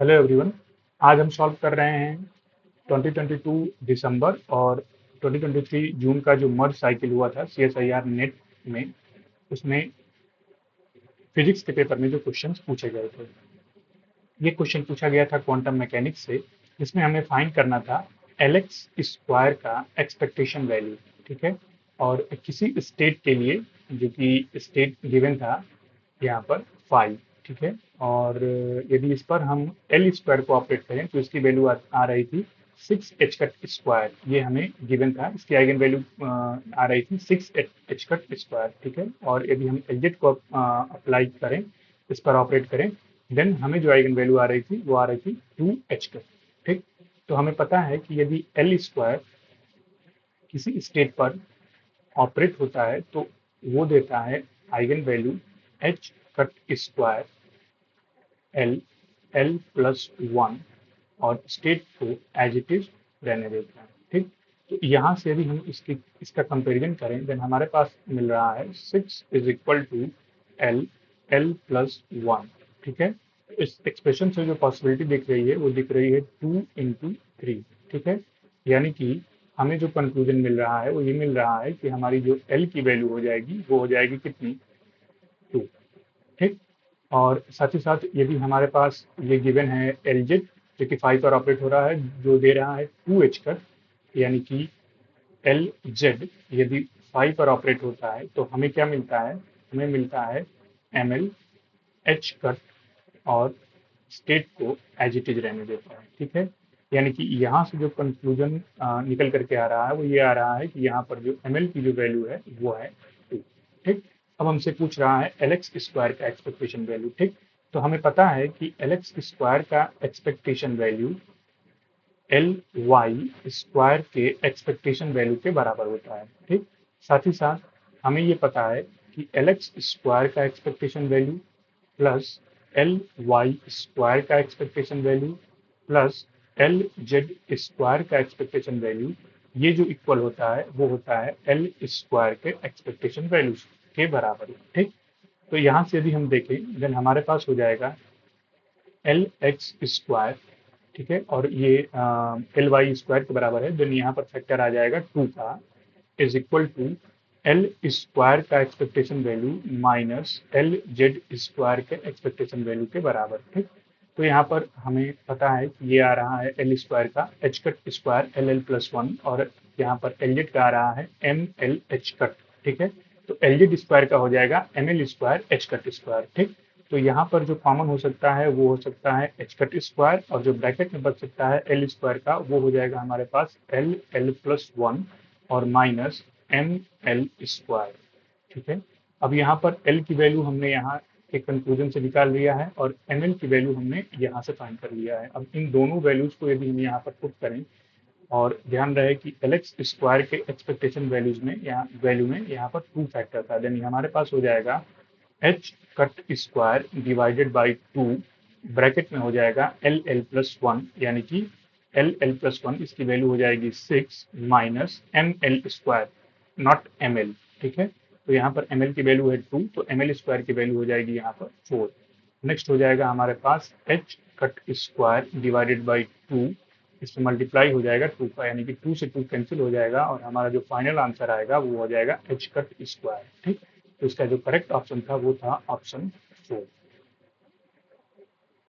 Hello everyone. आज हम solve कर रहे हैं 2022 दिसंबर और 2023 जून का जो मर्ज साइकिल हुआ था CSIR नेट में। उसमें फिजिक्स के पेपर में जो क्वेश्चंस पूछे गए थे, ये क्वेश्चन पूछा गया था क्वांटम मैकेनिक्स से, जिसमें हमें फाइंड करना था एलेक्स स्क्वायर का एक्सपेक्टेशन वैल्यू। ठीक है, और किसी स्टेट के लिए, जो कि स्टेट गिवन था यहाँ पर 5। ठीक है, और यदि इस पर हम एल स्क्वायर को ऑपरेट करें तो इसकी वैल्यू आ रही थी 6 h कट स्क्वायर। ये हमें गिवन था, इसकी आइगन वैल्यू आ रही थी 6 h कट स्क्वायर। ठीक है, और यदि हम एलजेड को अप्लाई करें, इस पर ऑपरेट करें, देन हमें जो आइगन वैल्यू आ रही थी वो आ रही थी 2 h कट। ठीक, तो हमें पता है कि यदि एल स्क्वायर किसी स्टेट पर ऑपरेट होता है तो वो देता है eigen value h cut square L L plus one, और स्टेट को एज इट इज रहने देता है। ठीक, तो यहाँ से यदि हम इसका कंपेरिजन करें, देन हमारे पास मिल रहा है 6 is equal to L L plus one. ठीक है, इस एक्सप्रेशन से जो पॉसिबिलिटी दिख रही है वो दिख रही है 2 into 3। ठीक है, यानी कि हमें जो कंक्लूजन मिल रहा है वो ये मिल रहा है कि हमारी जो एल की वैल्यू हो जाएगी वो हो जाएगी कितनी, 2। ठीक, और साथ ही साथ यदि हमारे पास ये गिवन है एलजेड, जो कि 5 पर ऑपरेट हो रहा है, जो दे रहा है 2 h कट, यानी कि एल जेड यदि 5 पर ऑपरेट होता है तो हमें क्या मिलता है, हमें मिलता है एम एल एच कट, और स्टेट को एज इट इज रहने देता है। ठीक है, यानी कि यहाँ से जो कंक्लूजन निकल करके आ रहा है वो ये आ रहा है कि यहाँ पर जो एम एल की जो वैल्यू है वो है 2। ठीक, अब हमसे पूछ रहा है एल एक्स स्क्वायर का एक्सपेक्टेशन वैल्यू। ठीक, तो हमें पता है कि एल एक्स स्क्वायर का expectation value L Y square के एक्सपेक्टेशन वैल्यू के बराबर होता है। ठीक, साथ ही साथ हमें ये पता है कि एल एक्स स्क्वायर का expectation value plus L Y square का expectation value plus L z square का एक्सपेक्टेशन वैल्यू, ये जो इक्वल होता है वो होता है एल स्क्वायर के एक्सपेक्टेशन वैल्यू के बराबर। ठीक, तो यहाँ से यदि हम देखें, देन हमारे पास हो जाएगा एल एक्स स्क्वायर। ठीक है, और ये एल वाई स्क्वायर के बराबर है, देन यहाँ पर फैक्टर आ जाएगा 2 का, is equal to L square का expectation value minus L z square के एक्सपेक्टेशन वैल्यू के बराबर। ठीक, तो यहाँ पर हमें पता है कि ये आ रहा है एल स्क्वायर का H cut square L L plus one, और यहाँ पर एल जेड का आ रहा है एम एल एच कट। ठीक है, तो एल जेड स्क्वायर का हो जाएगा M L square H cut square. ठीक, तो यहाँ पर जो कॉमन हो सकता है वो हो सकता है एच कट स्क्वायर, और जो ब्रैकेट में बच सकता है एल स्क्वायर का वो हो जाएगा हमारे पास एल एल प्लस वन और माइनस एम एल स्क्वायर। ठीक है, अब यहाँ पर एल की वैल्यू हमने यहाँ एक कंक्लूजन से निकाल लिया है, और एम एल की वैल्यू हमने यहाँ से फाइंड कर लिया है। अब इन दोनों वैल्यूज को यदि हम यहाँ पर पुट करें, और ध्यान रहे कि एल एक्स स्क्वायर के एक्सपेक्टेशन वैल्यूज में यहाँ पर 2 फैक्टर था, देन हमारे पास हो जाएगा H cut square divided by 2, bracket में हो जाएगा एल एल प्लस वन, यानी कि एल एल प्लस वन, इसकी वैल्यू हो जाएगी 6 minus M L square, not M L. ठीक है, तो यहाँ पर एम एल की वैल्यू है 2, तो एम एल स्क्वायर की वैल्यू हो जाएगी यहाँ पर 4। नेक्स्ट हो जाएगा हमारे पास H cut square divided by 2, इसमें मल्टीप्लाई हो जाएगा 2 का, यानी कि 2 से 2 कैंसिल हो जाएगा, और हमारा जो फाइनल आंसर आएगा वो हो जाएगा एच कट स्क्वायर। ठीक, तो इसका जो करेक्ट ऑप्शन था वो था ऑप्शन 4।